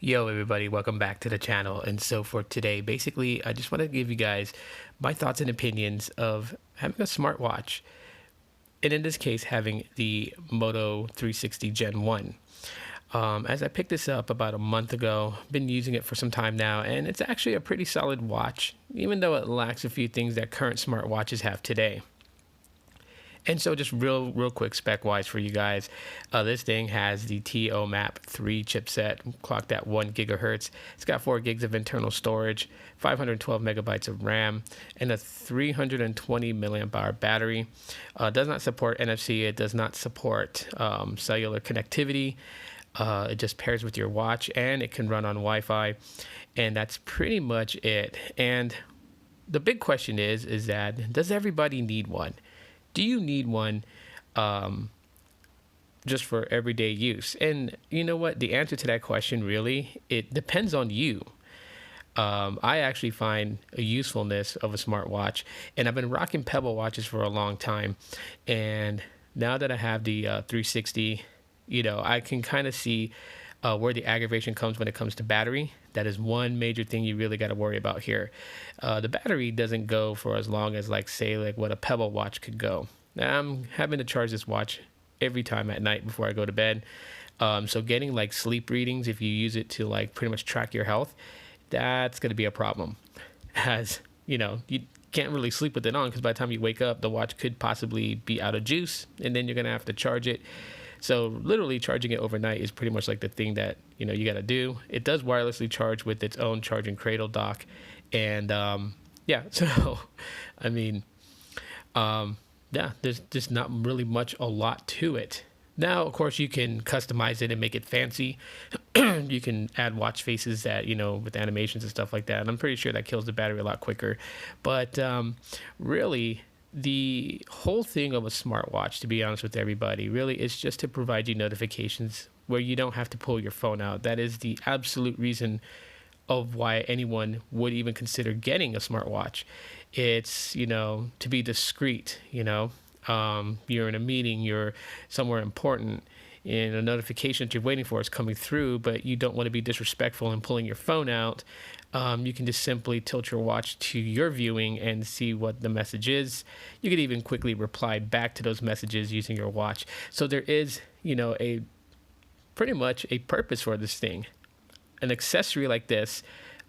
Yo everybody, welcome back to the channel. And so for today, basically I just want to give you guys my thoughts and opinions of having a smartwatch, and in this case having the Moto 360 Gen 1. As I picked this up about a month ago, been using it for some time now, and it's actually a pretty solid watch, even though it lacks a few things that current smartwatches have today. And so just real quick spec wise for you guys, this thing has the TO-MAP 3 chipset clocked at 1 gigahertz. It's got 4 gigs of internal storage, 512 megabytes of RAM, and a 320 milliamp hour battery. Does not support NFC. It does not support cellular connectivity. It just pairs with your watch, and it can run on Wi-Fi, and that's pretty much it. And the big question is that does everybody need one? Do you need one just for everyday use? And you know what? The answer to that question really, it depends on you. I actually find a usefulness of a smartwatch, and I've been rocking Pebble watches for a long time. And now that I have the 360, I can kind of see where the aggravation comes when it comes to battery. That is one major thing you really got to worry about here. The battery doesn't go for as long as like what a Pebble watch could go. Now, I'm having to charge this watch every time at night before I go to bed. So getting like sleep readings, if you use it to like pretty much track your health, that's going to be a problem. As you can't really sleep with it on, because by the time you wake up, the watch could possibly be out of juice, and then you're going to have to charge it. So literally charging it overnight is pretty much like the thing that, you got to do. It does wirelessly charge with its own charging cradle dock. And yeah, so, I mean, yeah, there's just not really a lot to it. Now, of course, you can customize it and make it fancy. You can add watch faces that, with animations and stuff like that. And I'm pretty sure that kills the battery a lot quicker. But really, the whole thing of a smartwatch, to be honest with everybody, really is just to provide you notifications where you don't have to pull your phone out. That is the absolute reason of why anyone would even consider getting a smartwatch. It's, to be discreet, you're in a meeting, you're somewhere important, and a notification that you're waiting for is coming through, but you don't want to be disrespectful and pulling your phone out. You can just simply tilt your watch to your viewing and see what the message is. You could even quickly reply back to those messages using your watch. So there is, pretty much a purpose for this thing. An accessory like this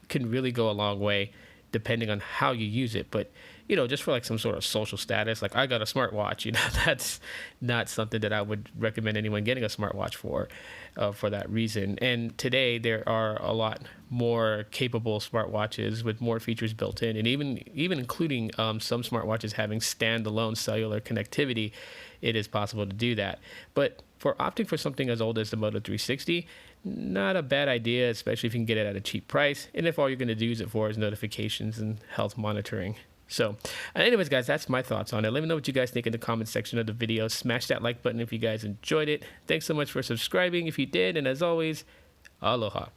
can really go a long way depending on how you use it. But, just for like some sort of social status, like I got a smartwatch, that's not something that I would recommend anyone getting a smartwatch for that reason. And today there are a lot more capable smartwatches with more features built in, and even including some smartwatches having standalone cellular connectivity. It is possible to do that. But for opting for something as old as the Moto 360, not a bad idea, especially if you can get it at a cheap price, and if all you're going to use it for is notifications and health monitoring. So anyways, guys, that's my thoughts on it. Let me know what you guys think in the comment section of the video. Smash that like button if you guys enjoyed it. Thanks so much for subscribing if you did, and as always, aloha.